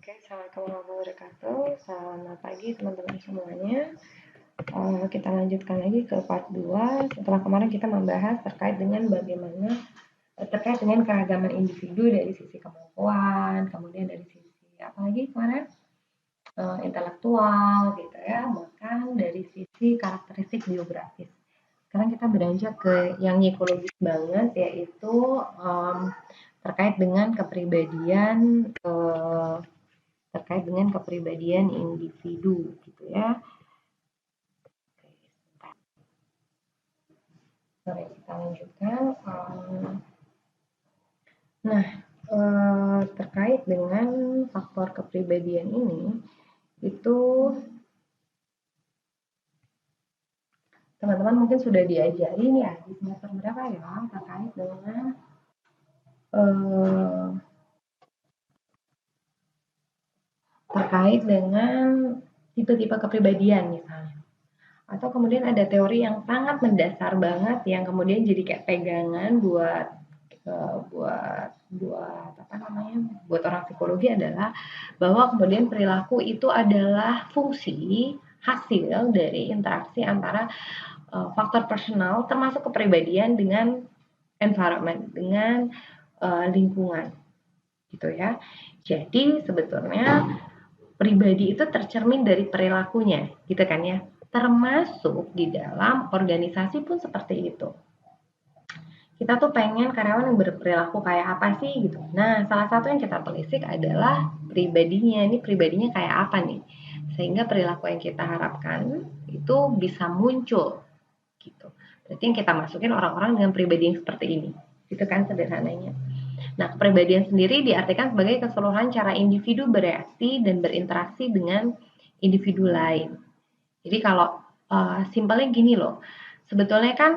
Oke, assalamualaikum warahmatullahi wabarakatuh. Selamat pagi teman-teman semuanya. Kita lanjutkan lagi ke part 2. Setelah kemarin kita membahas terkait dengan bagaimana terkait dengan keragaman individu dari sisi kemampuan, kemudian dari sisi apa lagi kemarin intelektual gitu ya, bahkan dari sisi karakteristik biografis. Sekarang kita beranjak ke yang psikologis banget, yaitu terkait dengan kepribadian terkait dengan kepribadian individu gitu ya. Oke, kita lanjutkan. Nah, terkait dengan faktor kepribadian ini, itu teman-teman mungkin sudah diajarin ya di semester berapa ya terkait dengan tipe-tipe kepribadian misalnya. Atau kemudian ada teori yang sangat mendasar banget yang kemudian jadi kayak pegangan buat buat orang psikologi adalah bahwa kemudian perilaku itu adalah fungsi hasil dari interaksi antara faktor personal termasuk kepribadian dengan environment, dengan lingkungan gitu ya. Jadi sebetulnya pribadi itu tercermin dari perilakunya gitu kan ya, termasuk di dalam organisasi pun seperti itu. Kita tuh pengen karyawan yang berperilaku kayak apa sih gitu. Nah, salah satu yang kita telisik adalah pribadinya. Ini pribadinya kayak apa nih? Sehingga perilaku yang kita harapkan itu bisa muncul gitu. Berarti yang kita masukin orang-orang dengan pribadi yang seperti ini. Itu kan sederhananya. Nah, kepribadian sendiri diartikan sebagai keseluruhan cara individu bereaksi dan berinteraksi dengan individu lain. Jadi kalau simpelnya gini loh, sebetulnya kan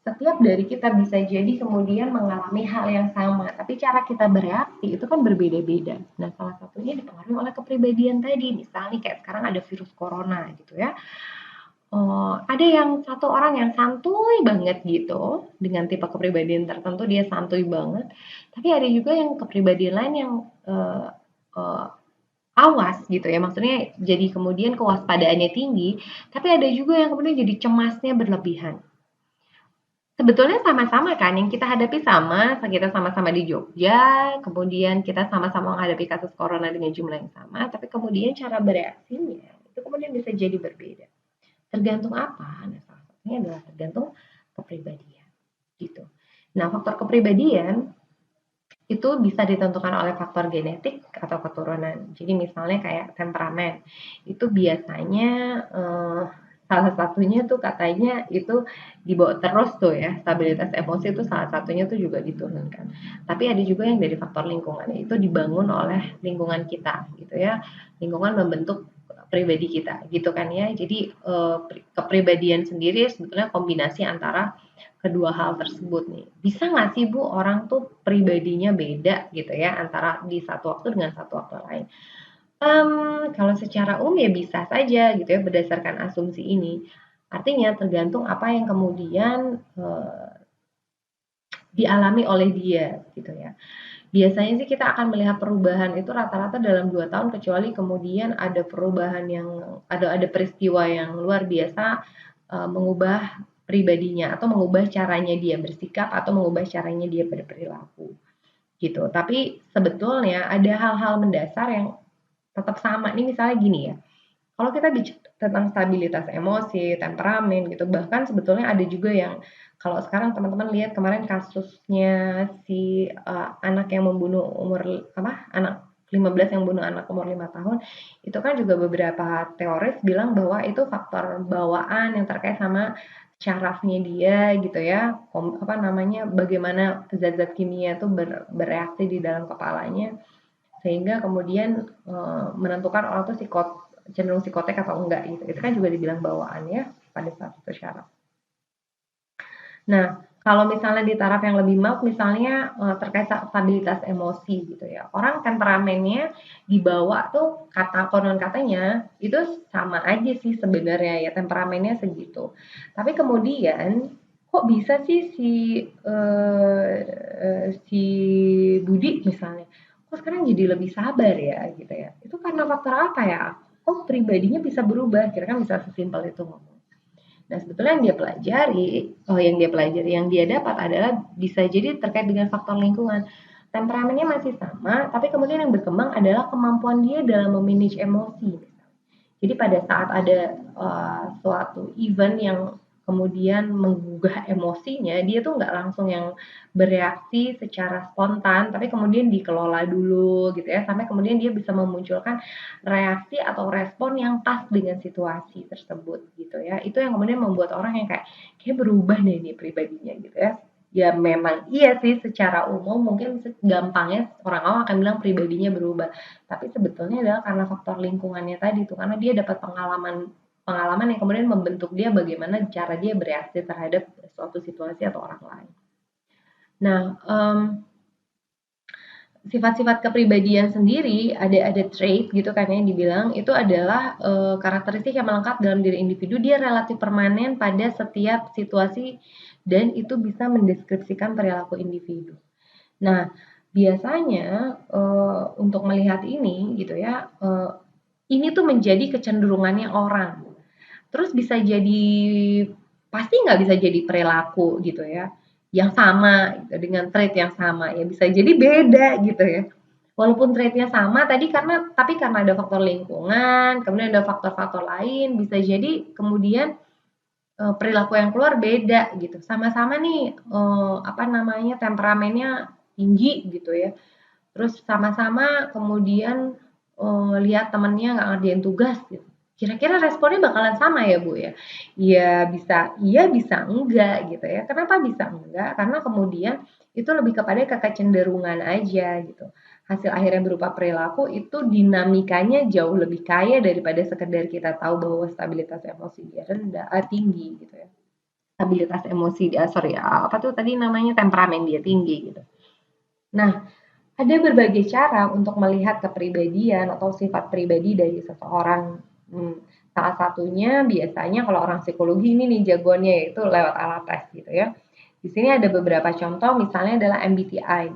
setiap dari kita bisa jadi kemudian mengalami hal yang sama, tapi cara kita bereaksi itu kan berbeda-beda. Nah, salah satunya dipengaruhi oleh kepribadian tadi. Misalnya kayak sekarang ada virus corona gitu ya. Ada yang satu orang yang santuy banget gitu, dengan tipe kepribadian tertentu dia santuy banget, tapi ada juga yang kepribadian lain yang awas gitu ya, maksudnya jadi kemudian kewaspadaannya tinggi, tapi ada juga yang kemudian jadi cemasnya berlebihan. Sebetulnya sama-sama kan, yang kita hadapi sama, kita sama-sama di Jogja, kemudian kita sama-sama menghadapi kasus corona dengan jumlah yang sama, tapi kemudian cara bereaksinya itu kemudian bisa jadi berbeda. Tergantung apa? Nah, salah satunya adalah tergantung kepribadian, gitu. Nah, faktor kepribadian itu bisa ditentukan oleh faktor genetik atau keturunan. Jadi misalnya kayak temperamen, itu biasanya salah satunya tuh katanya itu dibawa terus tuh ya, stabilitas emosi itu salah satunya tuh juga diturunkan. Tapi ada juga yang dari faktor lingkungan, itu dibangun oleh lingkungan kita gitu ya. Lingkungan membentuk pribadi kita gitu kan ya. Jadi kepribadian sendiri sebetulnya kombinasi antara kedua hal tersebut nih. Bisa nggak sih Bu orang tuh pribadinya beda gitu ya antara di satu waktu dengan satu waktu lain? Kalau secara umum ya bisa saja gitu ya berdasarkan asumsi ini. Artinya tergantung apa yang kemudian dialami oleh dia gitu ya. Biasanya sih kita akan melihat perubahan itu rata-rata dalam 2 tahun kecuali kemudian ada perubahan yang ada peristiwa yang luar biasa mengubah pribadinya atau mengubah caranya dia bersikap atau mengubah caranya dia berperilaku gitu. Tapi sebetulnya ada hal-hal mendasar yang tetap sama. Nih misalnya gini ya, kalau kita bicara tentang stabilitas emosi, temperamen gitu, bahkan sebetulnya ada juga yang kalau sekarang teman-teman lihat kemarin kasusnya si anak yang membunuh anak 15 yang bunuh anak umur 5 tahun, itu kan juga beberapa teoris bilang bahwa itu faktor bawaan yang terkait sama syarafnya dia gitu ya, bagaimana zat-zat kimia itu bereaksi di dalam kepalanya sehingga kemudian menentukan orang tuh cenderung psikotek atau enggak gitu. Itu kan juga dibilang bawaan ya pada saat itu syaraf. Nah, kalau misalnya di taraf yang lebih mild misalnya terkait stabilitas emosi gitu ya. Orang temperamennya dibawa tuh konon katanya itu sama aja sih sebenarnya ya temperamennya segitu. Tapi kemudian kok bisa sih si Budi misalnya kok sekarang jadi lebih sabar ya gitu ya. Itu karena faktor apa ya? Oh pribadinya bisa berubah, kira kan bisa sesimpel itu ngomong. Nah sebetulnya yang dia dapat adalah bisa jadi terkait dengan faktor lingkungan. Temperamennya masih sama, tapi kemudian yang berkembang adalah kemampuan dia dalam memanage emosi. Jadi pada saat ada suatu event yang kemudian menggugah emosinya, dia tuh nggak langsung yang bereaksi secara spontan, tapi kemudian dikelola dulu gitu ya, sampai kemudian dia bisa memunculkan reaksi atau respon yang pas dengan situasi tersebut gitu ya. Itu yang kemudian membuat orang yang kayak berubah deh nih pribadinya gitu ya. Ya memang iya sih secara umum mungkin gampangnya orang awam akan bilang pribadinya berubah. Tapi sebetulnya adalah karena faktor lingkungannya tadi tuh, karena dia dapat pengalaman pengalaman yang kemudian membentuk dia bagaimana cara dia bereaksi terhadap suatu situasi atau orang lain. Nah, sifat-sifat kepribadian sendiri ada trait gitu kan yang dibilang itu adalah karakteristik yang melengkap dalam diri individu. Dia relatif permanen pada setiap situasi dan itu bisa mendeskripsikan perilaku individu. Nah, biasanya untuk melihat ini gitu ya, ini tuh menjadi kecenderungannya orang. Terus bisa jadi pasti nggak bisa jadi perilaku gitu ya, yang sama gitu, dengan trait yang sama ya, bisa jadi beda gitu ya. Walaupun trait-nya sama tadi karena ada faktor lingkungan, kemudian ada faktor-faktor lain, bisa jadi kemudian, perilaku yang keluar beda gitu. Sama-sama nih, apa namanya, temperamennya tinggi gitu ya, terus sama-sama kemudian, lihat temennya nggak ngerjain tugas gitu. Kira-kira responnya bakalan sama ya, Bu, ya? Ya bisa iya, bisa enggak gitu ya. Kenapa bisa enggak? Karena kemudian itu lebih kepada kecenderungan aja gitu. Hasil akhirnya berupa perilaku itu dinamikanya jauh lebih kaya daripada sekedar kita tahu bahwa stabilitas emosi dia tinggi gitu ya. Stabilitas emosi dia sorry, apa tuh tadi namanya, temperamen dia tinggi gitu. Nah, ada berbagai cara untuk melihat kepribadian atau sifat pribadi dari seseorang. Salah satunya biasanya kalau orang psikologi ini nih jagoannya yaitu lewat alat tes gitu ya. Di sini ada beberapa contoh misalnya adalah MBTI.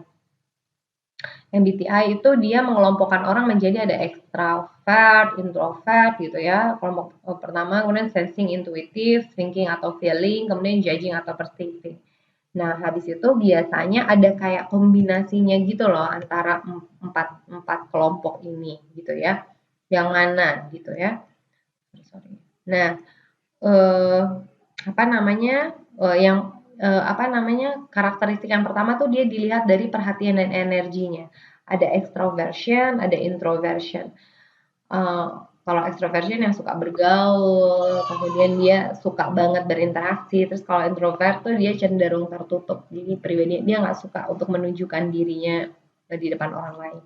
MBTI itu dia mengelompokkan orang menjadi ada extrovert, introvert gitu ya. Kelompok pertama kemudian sensing, intuitive, thinking atau feeling, kemudian judging atau perceiving. Nah, habis itu biasanya ada kayak kombinasinya gitu loh antara empat empat kelompok ini gitu ya. Yang mana gitu ya. Sorry. Nah, eh, apa namanya? Yang apa namanya? Karakteristik yang pertama tuh dia dilihat dari perhatian dan energinya. Ada extroversion, ada introversion. Kalau extroversion yang suka bergaul, kemudian dia suka banget berinteraksi. Terus kalau introvert tuh dia cenderung tertutup. Jadi pribadi dia nggak suka untuk menunjukkan dirinya di depan orang lain.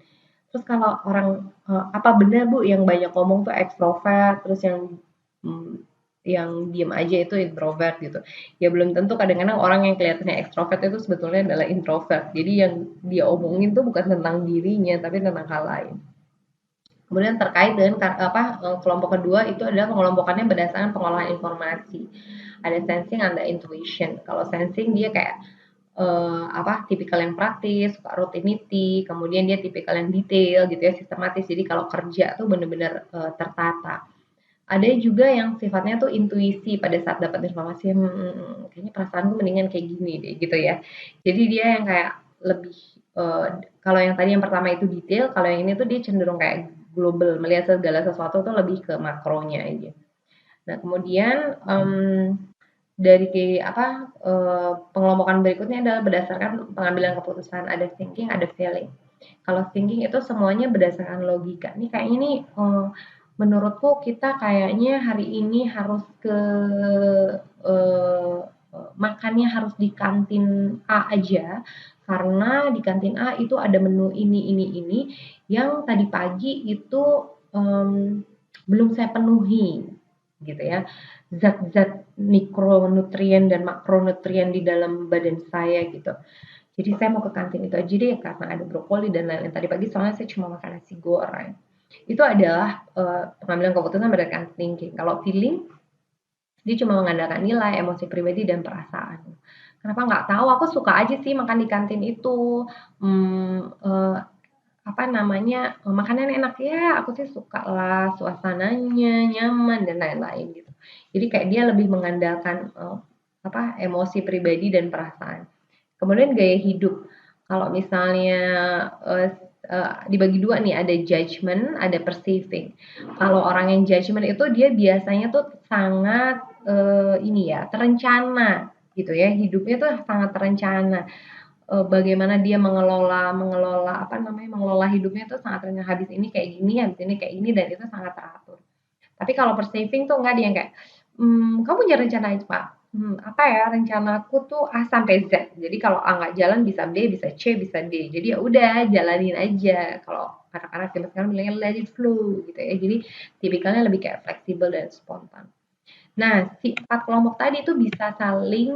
Terus kalau orang apa benar Bu yang banyak ngomong tuh extrovert, terus yang diem aja itu introvert gitu. Ya belum tentu kadang-kadang orang yang kelihatannya extrovert itu sebetulnya adalah introvert. Jadi yang dia omongin tuh bukan tentang dirinya tapi tentang hal lain. Kemudian terkait dengan kelompok kedua itu adalah pengelompokannya berdasarkan pengolahan informasi. Ada sensing, ada intuition. Kalau sensing dia kayak tipikal yang praktis, suka routinity, kemudian dia tipikal yang detail gitu ya, sistematis. Jadi kalau kerja tuh benar-benar tertata. Ada juga yang sifatnya tuh intuisi pada saat dapat informasi, kayaknya perasaanku mendingan kayak gini deh gitu ya. Jadi dia yang kayak lebih kalau yang tadi yang pertama itu detail, kalau yang ini tuh dia cenderung kayak global, melihat segala sesuatu tuh lebih ke makronya aja. Nah, kemudian dari pengelompokan berikutnya adalah berdasarkan pengambilan keputusan, ada thinking, ada feeling. Kalau thinking itu semuanya berdasarkan logika. Nih kayaknya nih menurutku kita kayaknya hari ini harus ke makannya harus di kantin A aja karena di kantin A itu ada menu ini yang tadi pagi itu belum saya penuhi gitu ya. Zat-zat mikronutrien dan makronutrien di dalam badan saya gitu. Jadi saya mau ke kantin itu aja deh karena ada brokoli dan lain-lain. Tadi pagi soalnya saya cuma makan nasi goreng. Itu adalah pengambilan keputusan berdasarkan thinking. Kalau feeling, dia cuma mengandalkan nilai, emosi pribadi, dan perasaan. Kenapa nggak tahu? Aku suka aja sih makan di kantin itu. namanya, makanan enak, ya aku sih suka lah suasananya, nyaman dan lain-lain gitu. Jadi kayak dia lebih mengandalkan, emosi pribadi dan perasaan. Kemudian gaya hidup, kalau misalnya, eee dibagi 2 nih, ada judgement, ada perceiving. Kalau orang yang judgement itu dia biasanya tuh sangat, ini ya, terencana gitu ya, hidupnya tuh sangat terencana. Bagaimana dia mengelola mengelola apa namanya, mengelola hidupnya tuh sangat terencana, habis ini kayak gini, habis ini kayak ini, dan itu sangat teratur. Tapi kalau per-saving tuh enggak, dia yang kayak, "Kamu punya rencana itu, Pak?" Apa ya, rencanaku tuh A sampai Z. Jadi kalau A nggak jalan bisa B, bisa C, bisa D. Jadi ya udah jalanin aja. Kalau anak-anak zaman sekarang bilangnya let it flow gitu ya. Jadi tipikalnya lebih kayak fleksibel dan spontan. Nah, si 4 kelompok tadi tuh bisa saling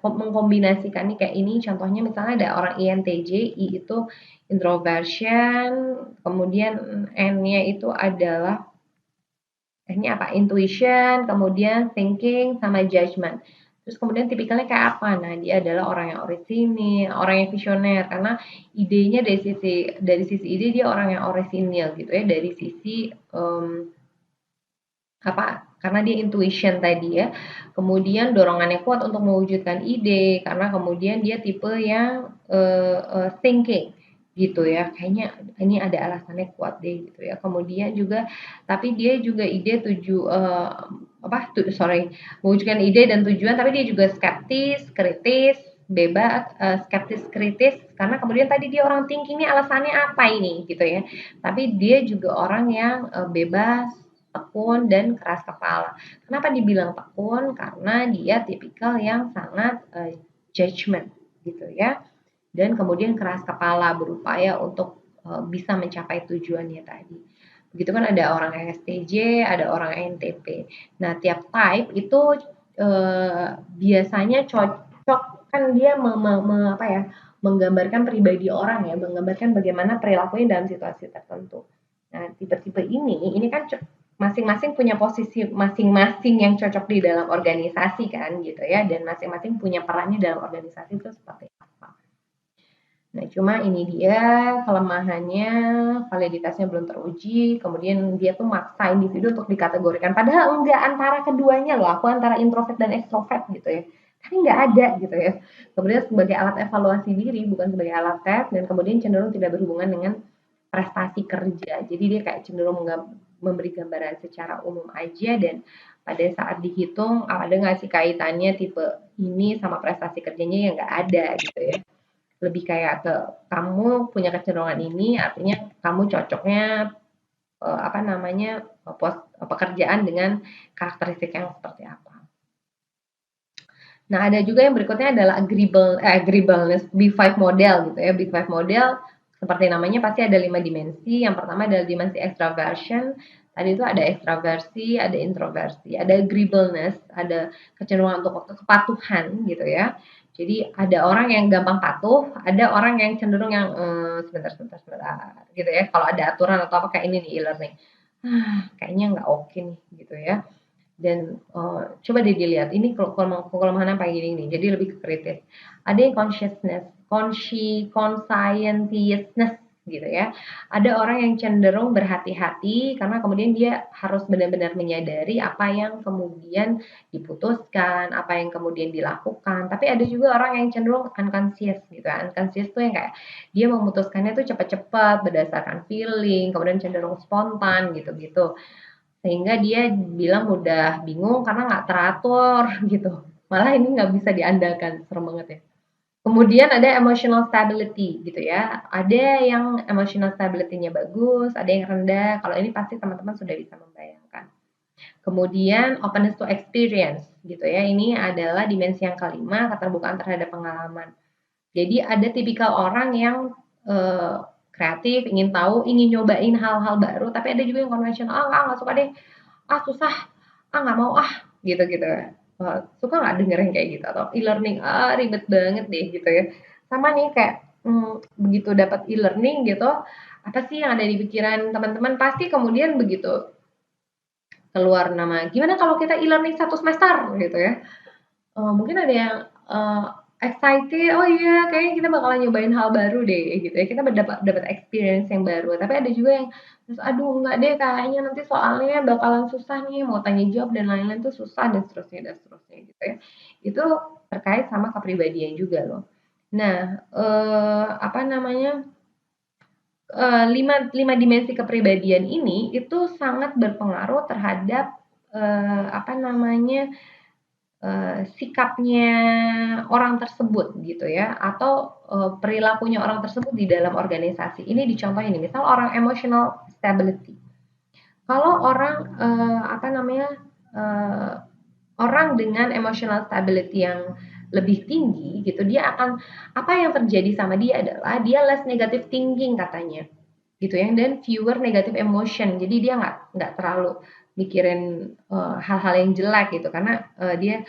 mengkombinasikan nih kayak ini contohnya misalnya ada orang INTJ, I itu introversion, kemudian N-nya itu adalah ini apa? Intuition, kemudian thinking, sama judgment. Terus kemudian tipikalnya kayak apa? Nah, dia adalah orang yang orisinil, orang yang visioner karena idenya dari sisi ide dia orang yang orisinil gitu ya, dari sisi karena dia intuition tadi ya. Kemudian dorongannya kuat untuk mewujudkan ide karena kemudian dia tipe yang thinking gitu ya. Kayaknya ini ada alasannya kuat deh gitu ya. Kemudian juga tapi dia juga mewujudkan ide dan tujuan, tapi dia juga skeptis, kritis, bebas, skeptis, kritis karena kemudian tadi dia orang thinking, ini alasannya apa ini gitu ya. Tapi dia juga orang yang bebas, tekun, dan keras kepala. Kenapa dibilang tekun? Karena dia tipikal yang sangat judgment gitu ya. Dan kemudian keras kepala, berupaya untuk bisa mencapai tujuannya tadi. Begitu kan ada orang ESTJ, ada orang ENTP. Nah, tiap type itu biasanya cocok kan dia menggambarkan pribadi orang ya, menggambarkan bagaimana perilakunya dalam situasi tertentu. Nah, tipe-tipe ini kan masing-masing punya posisi masing-masing yang cocok di dalam organisasi kan gitu ya, dan masing-masing punya perannya dalam organisasi itu seperti apa. Nah, cuma ini dia kelemahannya, validitasnya belum teruji, kemudian dia tuh maksa individu untuk dikategorikan, padahal enggak antara keduanya loh, aku antara introvert dan extrovert gitu ya. Tapi enggak ada gitu ya. Kemudian sebagai alat evaluasi diri, bukan sebagai alat tes, dan kemudian cenderung tidak berhubungan dengan prestasi kerja. Jadi dia kayak cenderung memberi gambaran secara umum aja, dan pada saat dihitung ada nggak sih kaitannya tipe ini sama prestasi kerjanya, ya nggak ada gitu ya. Lebih kayak ke kamu punya kecenderungan ini, artinya kamu cocoknya pekerjaan dengan karakteristik yang seperti apa. Nah, ada juga yang berikutnya adalah agreeableness, Big Five model gitu ya. Big Five model seperti namanya pasti ada 5 dimensi. Yang pertama adalah dimensi extraversion. Tadi itu ada ekstraversi, ada introversi, ada agreeableness, ada kecenderungan untuk kepatuhan gitu ya. Jadi ada orang yang gampang patuh, ada orang yang cenderung yang sebentar gitu ya. Kalau ada aturan atau apa kayak ini nih e-learning. Kayaknya nggak oke nih gitu ya. Dan coba deh dilihat ini kelemahan apa gini nih, jadi lebih ke kritis. Ada yang conscientiousness gitu ya. Ada orang yang cenderung berhati-hati karena kemudian dia harus benar-benar menyadari apa yang kemudian diputuskan, apa yang kemudian dilakukan. Tapi ada juga orang yang cenderung unconscious gitu ya. Unconscious tuh yang kayak dia memutuskannya tuh cepat-cepat berdasarkan feeling, kemudian cenderung spontan gitu-gitu. Sehingga dia bilang mudah bingung karena nggak teratur gitu. Malah ini nggak bisa diandalkan, serem banget ya. Kemudian ada emotional stability gitu ya. Ada yang emotional stability-nya bagus, ada yang rendah. Kalau ini pasti teman-teman sudah bisa membayangkan. Kemudian openness to experience gitu ya. Ini adalah dimensi yang kelima, keterbukaan terhadap pengalaman. Jadi ada tipikal orang yang kreatif, ingin tahu, ingin nyobain hal-hal baru, tapi ada juga yang konvensional, nggak suka deh, susah, nggak mau gitu-gitu. Suka nggak denger yang kayak gitu? Atau e-learning, ribet banget deh gitu ya. Sama nih kayak begitu dapat e-learning gitu, apa sih yang ada di pikiran teman-teman? Pasti kemudian begitu keluar nama, gimana kalau kita e-learning 1 semester gitu ya. Mungkin ada yang excited, oh iya kayaknya kita bakalan nyobain hal baru deh gitu ya, kita dapat experience yang baru. Tapi ada juga yang terus, "Aduh enggak deh kayaknya nanti soalnya bakalan susah nih, mau tanya jawab dan lain-lain tuh susah," dan seterusnya gitu ya. Itu terkait sama kepribadian juga loh. Nah, apa namanya, 5 dimensi kepribadian ini itu sangat berpengaruh terhadap, apa namanya, sikapnya orang tersebut gitu ya, atau, perilakunya orang tersebut di dalam organisasi. Ini dicontohin nih, misal orang emotional stability. Kalau orang, apa namanya, eee, orang dengan emotional stability yang lebih tinggi gitu, dia akan apa yang terjadi sama dia adalah dia less negative thinking katanya, gitu ya, dan fewer negative emotion. Jadi dia nggak terlalu mikirin, hal-hal yang jelek gitu, karena, dia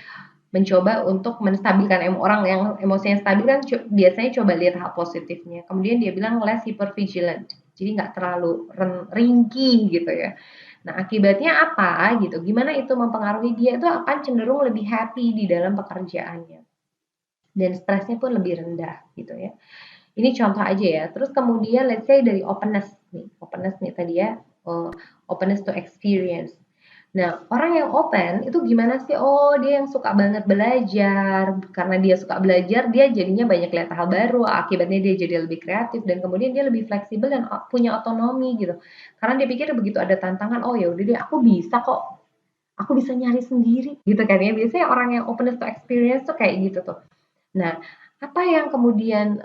mencoba untuk menstabilkan orang yang emosinya stabil kan biasanya coba lihat hal positifnya. Kemudian dia bilang less hypervigilant. Jadi nggak terlalu ringkih gitu ya. Nah, akibatnya apa gitu? Gimana itu mempengaruhi dia itu akan cenderung lebih happy di dalam pekerjaannya. Dan stresnya pun lebih rendah gitu ya. Ini contoh aja ya. Terus kemudian let's say dari openness nih. Openness nih tadi ya. Openness to experience. Nah, orang yang open itu gimana sih? Oh, dia yang suka banget belajar. Karena dia suka belajar, dia jadinya banyak lihat hal baru. Akibatnya dia jadi lebih kreatif dan kemudian dia lebih fleksibel dan punya otonomi gitu. Karena dia pikir begitu ada tantangan, oh ya udah deh, aku bisa kok. Aku bisa nyari sendiri gitu kan ya. Biasanya orang yang openness to experience tuh kayak gitu tuh. Nah, apa yang kemudian,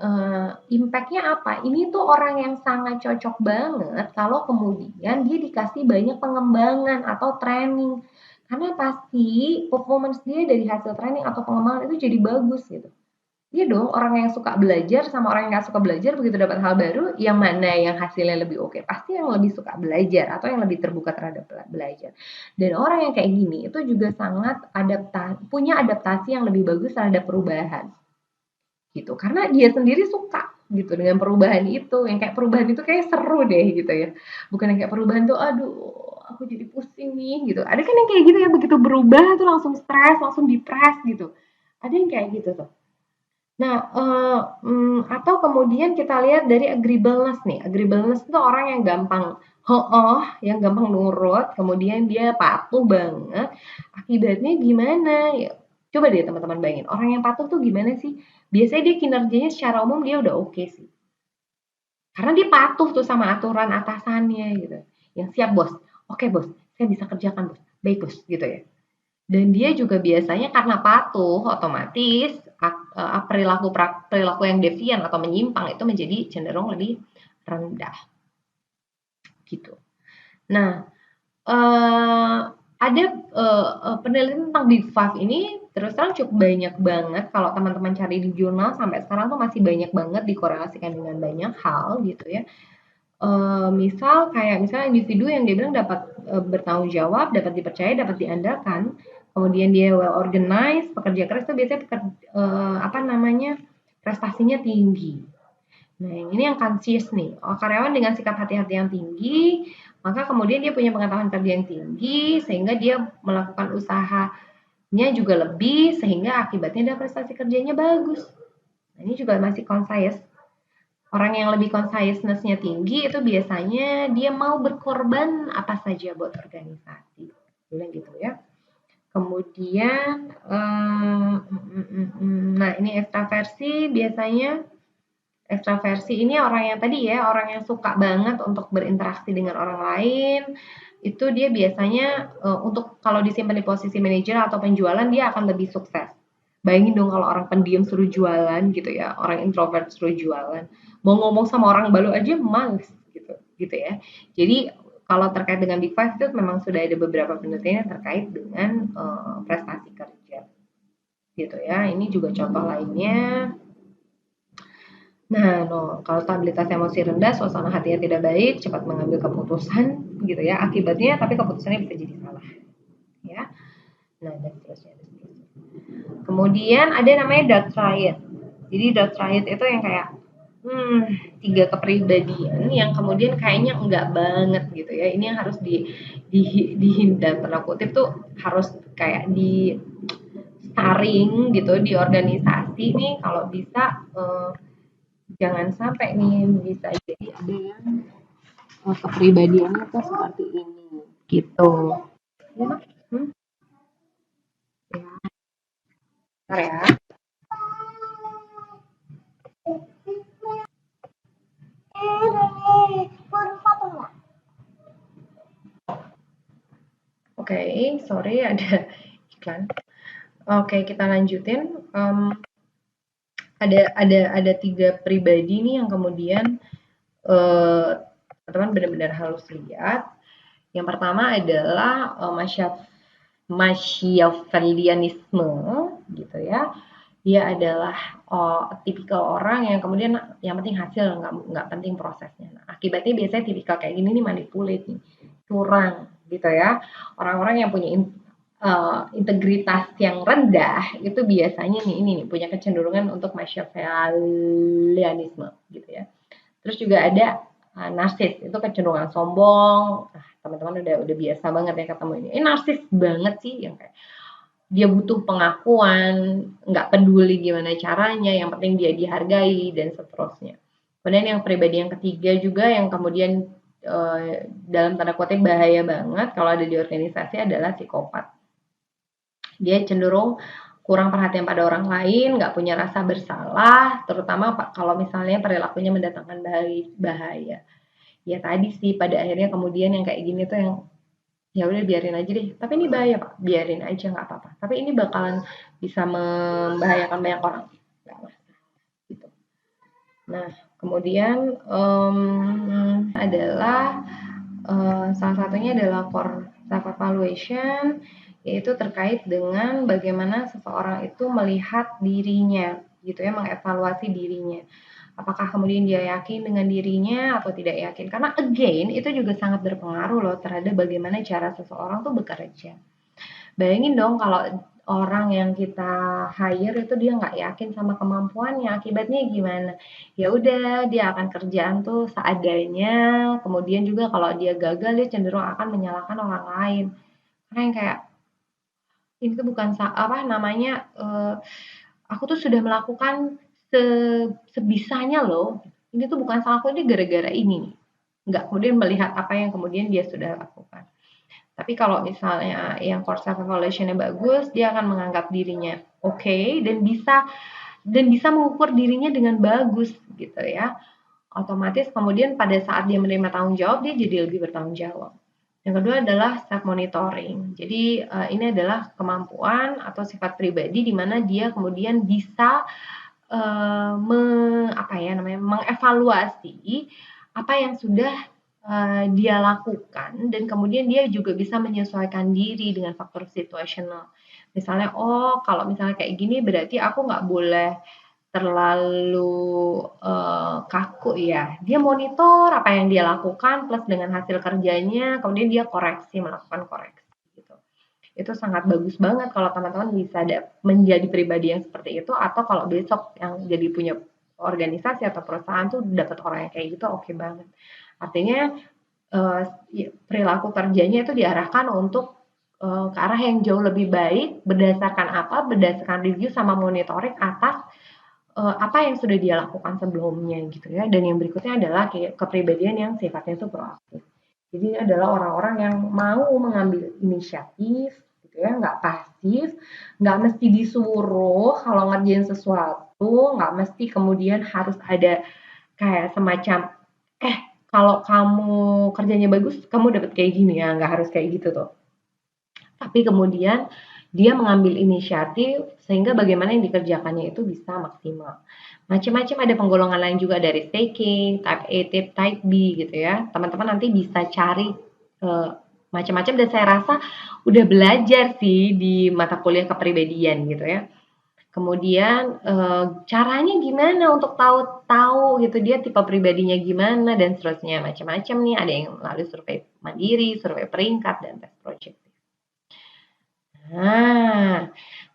impact-nya apa? Ini tuh orang yang sangat cocok banget kalau kemudian dia dikasih banyak pengembangan atau training. Karena pasti performance dia dari hasil training atau pengembangan itu jadi bagus gitu. Iya dong, orang yang suka belajar sama orang yang nggak suka belajar begitu dapat hal baru, yang mana yang hasilnya lebih oke? Pasti yang lebih suka belajar atau yang lebih terbuka terhadap belajar. Dan orang yang kayak gini itu juga sangat punya adaptasi yang lebih bagus terhadap perubahan gitu. Karena dia sendiri suka gitu dengan perubahan itu, yang kayak perubahan itu kayak seru deh gitu ya. Bukan yang kayak perubahan tuh, aduh aku jadi pusing nih gitu. Ada kan yang kayak gitu ya, begitu berubah tuh langsung stres, langsung depres gitu. Ada yang kayak gitu tuh. Nah, atau kemudian kita lihat dari agreeableness nih. Agreeableness itu orang yang gampang hooh, yang gampang nurut, kemudian dia patuh banget. Akibatnya gimana? Ya, coba deh teman-teman bayangin, orang yang patuh tuh gimana sih? Biasanya dia kinerjanya secara umum dia udah oke sih. Karena dia patuh tuh sama aturan atasannya gitu. Yang siap bos, oke bos, saya bisa kerjakan bos, baik bos gitu ya. Dan dia juga biasanya karena patuh, otomatis perilaku perilaku yang devian atau menyimpang itu menjadi cenderung lebih rendah gitu. Nah, ada penelitian tentang Big Five ini terus terang cukup banyak banget kalau teman-teman cari di jurnal sampai sekarang tuh masih banyak banget dikorelasikan dengan banyak hal gitu ya. Misal kayak misalnya individu yang dia bilang dapat bertanggung jawab, dapat dipercaya, dapat diandalkan, kemudian dia well organized, pekerja keras itu biasanya apa namanya prestasinya tinggi. Nah, ini yang conscious nih. Karyawan dengan sikap hati-hati yang tinggi, maka kemudian dia punya pengetahuan kerja yang tinggi, sehingga dia melakukan usahanya juga lebih, sehingga akibatnya dia prestasi kerjanya bagus. Nah, ini juga masih conscious. Orang yang lebih consciousness-nya tinggi itu biasanya dia mau berkorban apa saja buat organisasi. Bilang gitu ya. Kemudian, nah ini ekstraversi biasanya ekstraversi ini orang yang tadi ya, orang yang suka banget untuk berinteraksi dengan orang lain. Itu dia biasanya untuk kalau disimpan di posisi manajer atau penjualan dia akan lebih sukses. Bayangin dong kalau orang pendiam suruh jualan gitu ya, orang introvert suruh jualan. Mau ngomong sama orang baru aja males gitu ya. Jadi kalau terkait dengan Big Five itu memang sudah ada beberapa penelitian yang terkait dengan prestasi kerja gitu ya. Ini juga contoh lainnya. Nah, kalau stabilitas emosi rendah, suasana hatinya tidak baik, cepat mengambil keputusan gitu ya. Akibatnya tapi keputusannya bisa jadi salah. Ya. Nah, dan seterusnya. Kemudian ada namanya dark triad. Jadi dark triad itu yang kayak tiga kepribadian yang kemudian kayaknya enggak banget gitu ya. Ini yang harus dihindar tanda kutip tuh harus kayak di saring gitu di organisasi nih, kalau bisa jangan sampai nih bisa jadi ada yang kepribadiannya tuh seperti ini gitu. Ya, hmm? Bentar ya. Oke, sorry ada iklan. Oke, kita lanjutin. Ada 3 pribadi nih yang kemudian teman-teman benar-benar harus lihat. Yang pertama adalah Machiavellianisme gitu ya. Dia adalah tipikal orang yang kemudian yang penting hasil, nggak penting prosesnya. Nah, akibatnya biasanya tipikal kayak gini nih manipulate nih, curang gitu ya. Orang-orang yang punya integritas yang rendah itu biasanya nih ini nih punya kecenderungan untuk Machiavellianisme gitu ya. Terus juga ada narsis, itu kecenderungan sombong. Nah, teman-teman udah biasa banget ya ketemu ini. Narsis banget sih yang kayak dia butuh pengakuan, nggak peduli gimana caranya, yang penting dia dihargai dan seterusnya. Kemudian yang pribadi yang ketiga juga yang kemudian dalam tanda kutip bahaya banget kalau ada di organisasi adalah psikopat. Dia cenderung kurang perhatian pada orang lain, nggak punya rasa bersalah, terutama kalau misalnya perilakunya mendatangkan bahaya. Ya tadi sih pada akhirnya kemudian yang kayak gini tuh yang ya udah biarin aja deh. Tapi ini bahaya Pak, biarin aja nggak apa-apa. Tapi ini bakalan bisa membahayakan banyak orang. Nggak masalah, gitu. Nah, kemudian adalah salah satunya adalah core self evaluation, yaitu terkait dengan bagaimana seseorang itu melihat dirinya, gitu ya, mengevaluasi dirinya. Apakah kemudian dia yakin dengan dirinya atau tidak yakin? Karena again itu juga sangat berpengaruh loh terhadap bagaimana cara seseorang tuh bekerja. Bayangin dong kalau orang yang kita hire itu dia nggak yakin sama kemampuannya, akibatnya gimana? Ya udah, dia akan kerjaan tuh seadanya, kemudian juga kalau dia gagal dia cenderung akan menyalahkan orang lain. Karena yang kayak ini tuh bukan apa namanya aku tuh sudah melakukan sebisanya loh. Ini tuh bukan salahku, ini gara-gara ini nih. Nggak kemudian melihat apa yang kemudian dia sudah lakukan. Tapi kalau misalnya yang core self evaluation-nya bagus, dia akan menganggap dirinya oke dan bisa mengukur dirinya dengan bagus gitu ya. Otomatis kemudian pada saat dia menerima tanggung jawab, dia jadi lebih bertanggung jawab. Yang kedua adalah self monitoring. Jadi ini adalah kemampuan atau sifat pribadi di mana dia kemudian bisa mengevaluasi apa yang sudah dia lakukan dan kemudian dia juga bisa menyesuaikan diri dengan faktor situasional. Misalnya, oh kalau misalnya kayak gini berarti aku nggak boleh terlalu kaku ya. Dia monitor apa yang dia lakukan plus dengan hasil kerjanya, kemudian dia melakukan koreksi gitu. Itu sangat bagus banget kalau teman-teman bisa menjadi pribadi yang seperti itu atau kalau besok yang jadi punya organisasi atau perusahaan tuh dapat orang yang kayak gitu oke banget. Artinya perilaku kerjanya itu diarahkan untuk ke arah yang jauh lebih baik berdasarkan apa? Berdasarkan review sama monitoring atas apa yang sudah dia lakukan sebelumnya gitu ya. Dan yang berikutnya adalah kayak kepribadian yang sifatnya itu proaktif. Jadi ini adalah orang-orang yang mau mengambil inisiatif gitu ya, nggak pasif, nggak mesti disuruh kalau ngerjain sesuatu, nggak mesti kemudian harus ada kayak semacam kalau kamu kerjanya bagus, kamu dapat kayak gini ya, nggak harus kayak gitu tuh. Tapi kemudian dia mengambil inisiatif sehingga bagaimana yang dikerjakannya itu bisa maksimal. Macam-macam ada penggolongan lain juga dari staking, type A, type B gitu ya. Teman-teman nanti bisa cari macam-macam dan saya rasa udah belajar sih di mata kuliah kepribadian gitu ya. Kemudian caranya gimana untuk tahu gitu dia tipe pribadinya gimana dan seterusnya macam-macam nih. Ada yang melalui survei mandiri, survei peringkat dan tes project. Nah,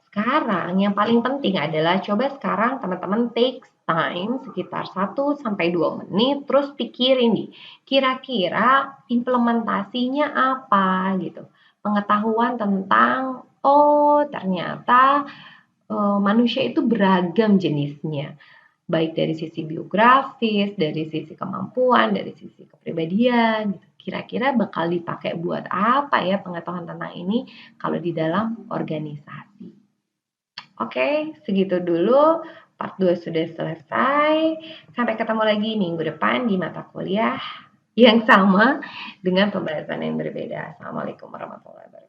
sekarang yang paling penting adalah coba sekarang teman-teman take time sekitar 1-2 menit terus pikirin nih, kira-kira implementasinya apa gitu. Pengetahuan tentang oh ternyata manusia itu beragam jenisnya, baik dari sisi biografis, dari sisi kemampuan, dari sisi kepribadian, gitu. Kira-kira bakal dipakai buat apa ya pengetahuan tentang ini kalau di dalam organisasi. Oke, segitu dulu. Part 2 sudah selesai. Sampai ketemu lagi minggu depan di mata kuliah yang sama dengan pembahasan yang berbeda. Assalamualaikum warahmatullahi wabarakatuh.